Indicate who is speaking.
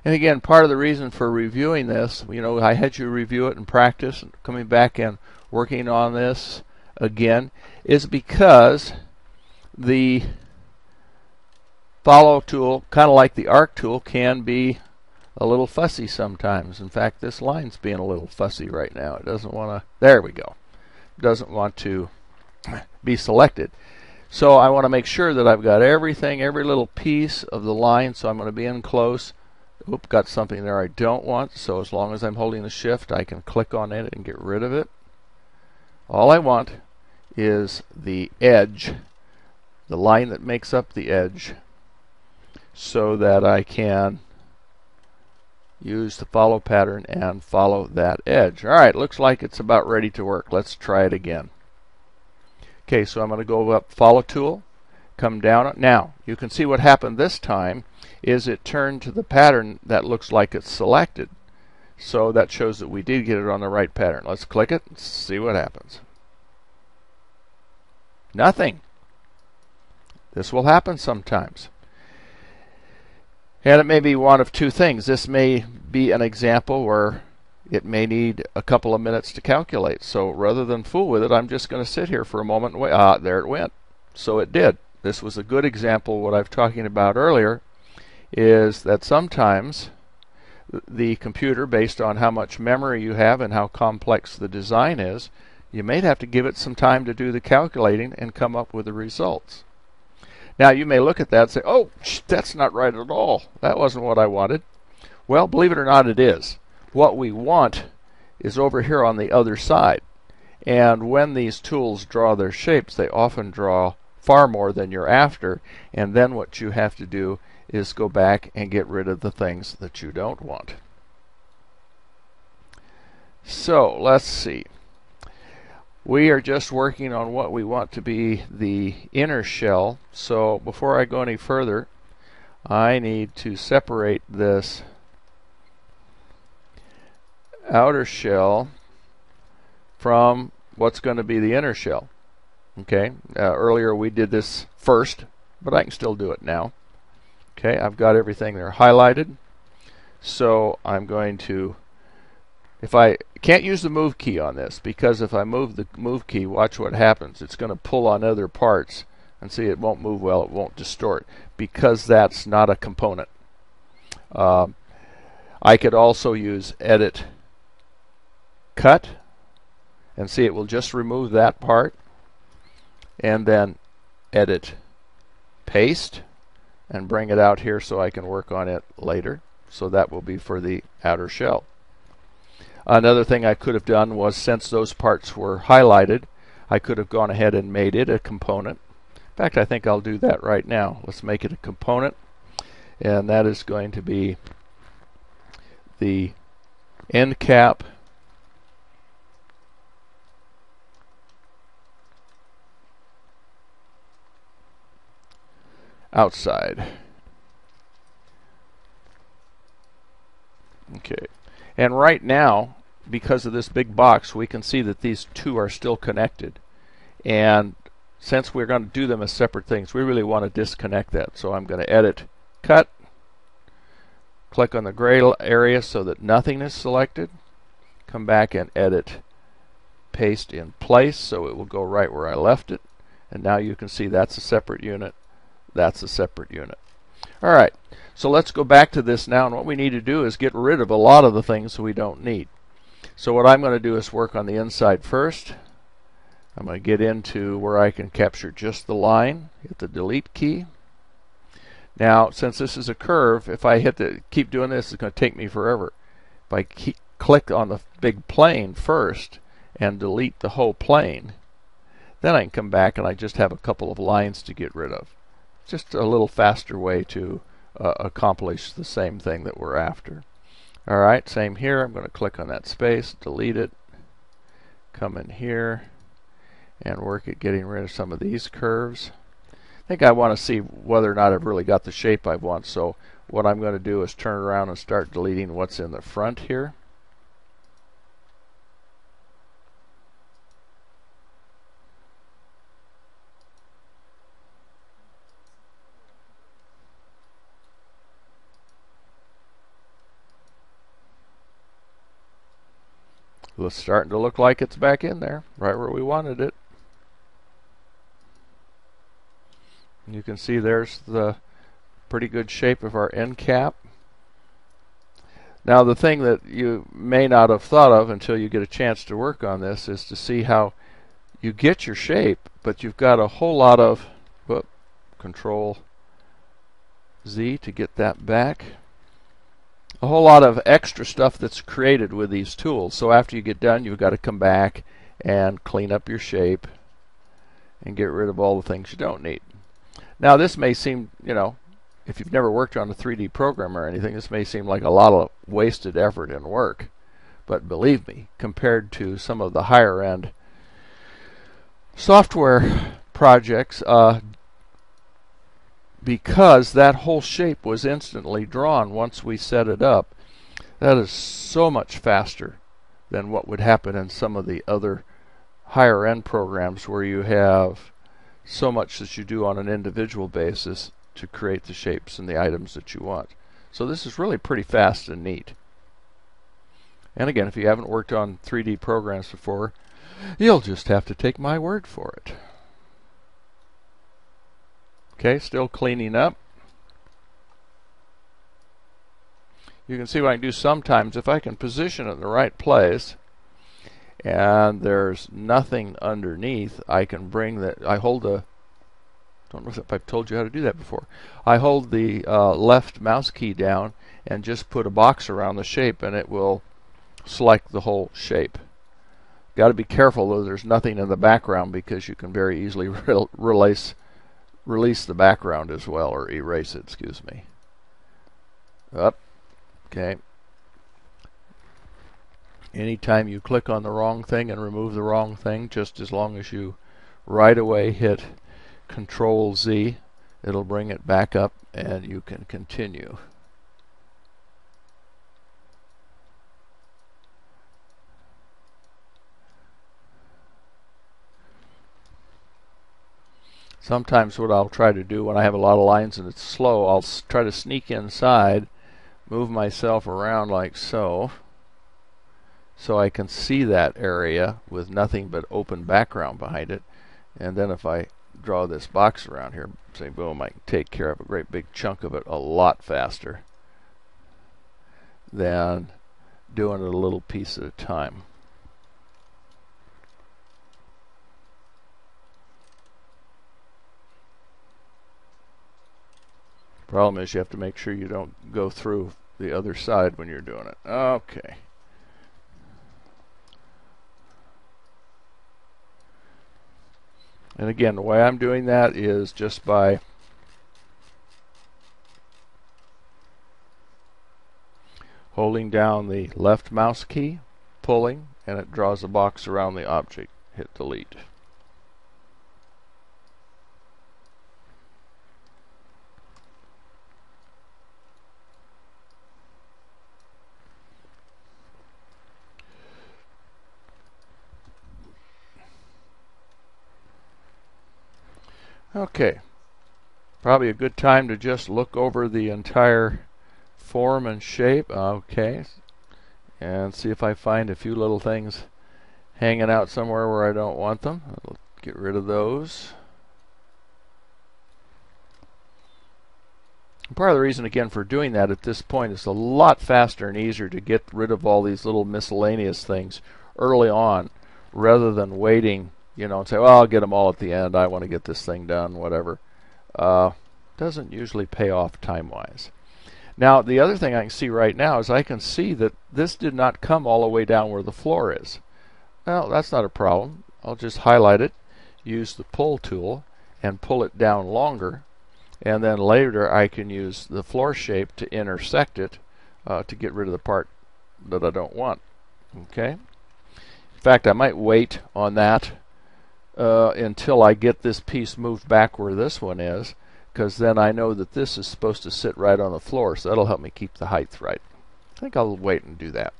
Speaker 1: And again, part of the reason for reviewing this, I had you review it and practice, and coming back and working on this again, is because the follow tool, kind of like the arc tool, can be a little fussy sometimes. In fact, this line's being a little fussy right now. It doesn't want to, there we go, doesn't want to be selected. So I want to make sure that I've got everything, every little piece of the line, so I'm going to be in close. Oop, got something there I don't want, so as long as I'm holding the shift, I can click on it and get rid of it. All I want is the edge, the line that makes up the edge, so that I can use the follow pattern and follow that edge. All right, looks like it's about ready to work. Let's try it again. Okay, so I'm going to go up follow tool, come down. Now, you can see what happened this time is it turned to the pattern that looks like it's selected. So that shows that we did get it on the right pattern. Let's click it and see what happens. Nothing. This will happen sometimes. And it may be one of two things. This may be an example where it may need a couple of minutes to calculate. So rather than fool with it, I'm just going to sit here for a moment and wait. Ah, there it went. So it did. This was a good example. What I was talking about earlier is that sometimes the computer, based on how much memory you have and how complex the design is, you may have to give it some time to do the calculating and come up with the results. Now you may look at that and say, oh, that's not right at all. That wasn't what I wanted. Well, believe it or not, it is. What we want is over here on the other side. And when these tools draw their shapes, they often draw far more than you're after. And then what you have to do is go back and get rid of the things that you don't want. So let's see. We are just working on what we want to be the inner shell. So before I go any further, I need to separate this outer shell from what's going to be the inner shell. Okay, earlier we did this first, but I can still do it now. Okay, I've got everything there highlighted. So I'm going to, if I can't use the move key on this, because if I move the move key, watch what happens. It's going to pull on other parts, and see, it won't move well, it won't distort, because that's not a component. I could also use edit cut, and see, it will just remove that part, and then edit paste and bring it out here so I can work on it later. So that will be for the outer shell. Another thing I could have done was, since those parts were highlighted, I could have gone ahead and made it a component. In fact, I think I'll do that right now. Let's make it a component, and that is going to be the end cap outside. Okay, and right now, because of this big box, we can see that these two are still connected, and since we're going to do them as separate things, we really want to disconnect that. So I'm going to edit cut, click on the gray area so that nothing is selected, come back and edit paste in place so it will go right where I left it, and now you can see that's a separate unit, that's a separate unit. Alright, so let's go back to this now, and what we need to do is get rid of a lot of the things we don't need. So what I'm going to do is work on the inside first. I'm going to get into where I can capture just the line, hit the delete key. Now, since this is a curve, if I keep doing this, it's going to take me forever. If I click on the big plane first and delete the whole plane, then I can come back and I just have a couple of lines to get rid of. Just a little faster way to accomplish the same thing that we're after. Alright, same here. I'm going to click on that space, delete it, come in here, and work at getting rid of some of these curves. I think I want to see whether or not I've really got the shape I want, so what I'm going to do is turn around and start deleting what's in the front here. It's starting to look like it's back in there, right where we wanted it. You can see there's the pretty good shape of our end cap. Now the thing that you may not have thought of until you get a chance to work on this is to see how you get your shape, but you've got a whole lot of Control Z to get that back. A whole lot of extra stuff that's created with these tools. So after you get done, you've got to come back and clean up your shape and get rid of all the things you don't need. Now this may seem, if you've never worked on a 3D program or anything, this may seem like a lot of wasted effort and work. But believe me, compared to some of the higher end software projects, because that whole shape was instantly drawn once we set it up, that is so much faster than what would happen in some of the other higher end programs where you have so much that you do on an individual basis to create the shapes and the items that you want. So this is really pretty fast and neat. And again, if you haven't worked on 3D programs before, you'll just have to take my word for it. Okay, still cleaning up. You can see what I can do sometimes. If I can position it in the right place and there's nothing underneath, I can bring that. I hold the, don't know if I've told you how to do that before. I hold the left mouse key down and just put a box around the shape and it will select the whole shape. Got to be careful though, there's nothing in the background because you can very easily release the background as well, or erase it, excuse me. Up. Okay. Anytime you click on the wrong thing and remove the wrong thing, just as long as you right away hit Control Z, it'll bring it back up and you can continue. Sometimes what I'll try to do when I have a lot of lines and it's slow, I'll try to sneak inside, move myself around like so I can see that area with nothing but open background behind it. And then if I draw this box around here, say boom, I can take care of a great big chunk of it a lot faster than doing it a little piece at a time. Problem is you have to make sure you don't go through the other side when you're doing it. Okay. And again, the way I'm doing that is just by holding down the left mouse key, pulling, and it draws a box around the object. Hit delete. Okay, probably a good time to just look over the entire form and shape. Okay, and see if I find a few little things hanging out somewhere where I don't want them. I'll get rid of those. Part of the reason again for doing that at this point is a lot faster and easier to get rid of all these little miscellaneous things early on rather than waiting, and say, well, I'll get them all at the end. I want to get this thing done, whatever. Doesn't usually pay off time-wise. Now, the other thing I can see right now is I can see that this did not come all the way down where the floor is. Well, that's not a problem. I'll just highlight it, use the pull tool, and pull it down longer. And then later I can use the floor shape to intersect it to get rid of the part that I don't want. Okay. In fact, I might wait on that until I get this piece moved back where this one is, because then I know that this is supposed to sit right on the floor, so that'll help me keep the height right. I think I'll wait and do that.